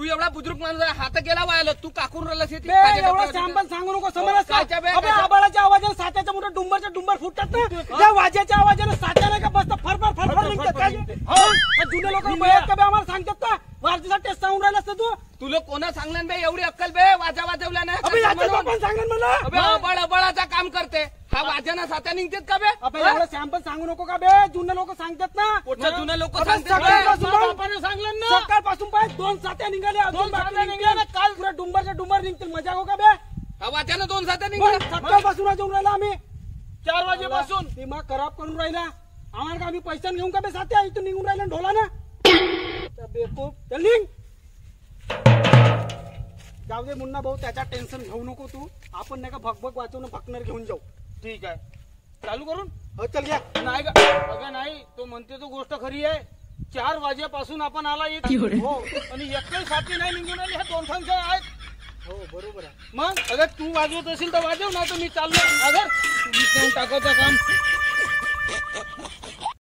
तू एवढा बुजुर्ग माणूस आहे, हात गेला वायाला, तू काकून राहिलास हे एवढा सॅम्पल सांगू नको समजलास का? आबाळाच्या आवाजाने सात्याच्या मोठ्या डुंबरच्या डुंबर फुटतात ना, त्या वाजाच्या आवाजाने सात्या नाही का बसता फरफर फरफर निघतात काय? जुने लोक आम्हाला सांगतात का वारतीचा टेस्ट सांगून राहिलास ना तू? तुला कोणा सांगणार बे एवढी अक्कल बे वाजा वाजवल्या नाही सांगणार मला अबळ अबळाचा काम करते हा वाजाना सात्या निघतात का बे? एवढं सॅम्पल सांगू नको का बे? जुने लोक सांगतात ना, जुने लोक सांगलं ना सकाळपासून पाहिजे 2 सात्या निघाल्या, अजून निघाल्या काल पुऱ्या डुंबरच्या डुंबर निघतील. मजा हो का बे? हा वाजाना 2 सात्या निघाल्या सकाळपासून वाजवून राहिला आम्ही 4 वाजेपासून. दिमाग खराब करून राहिला आम्हाला का? आम्ही पैसा घेऊन का बे सात्या इथून निघून राहिला ढोला ना बेकूफ. चल निघ. जाऊ दे मुन्ना भाऊ, त्याच्या टेन्शन घेऊ नको तू. आपण नाही का भगभग वाचवून फकनर घेऊन जाऊ. ठीक आहे, चालू करून. हो चल घ्या. नाही का अगं नाही, तो म्हणते तो गोष्ट खरी आहे. 4 वाजेपासून आपण आला येत हो, आणि एकही साथी नाही निघून आली. ह्या 2 संख्या आहेत. हो बरोबर आहे. मग अगर तू वाजवत असेल तर वाजव, ना तर मी चाललो. अगर तुम्ही टाकायचं काम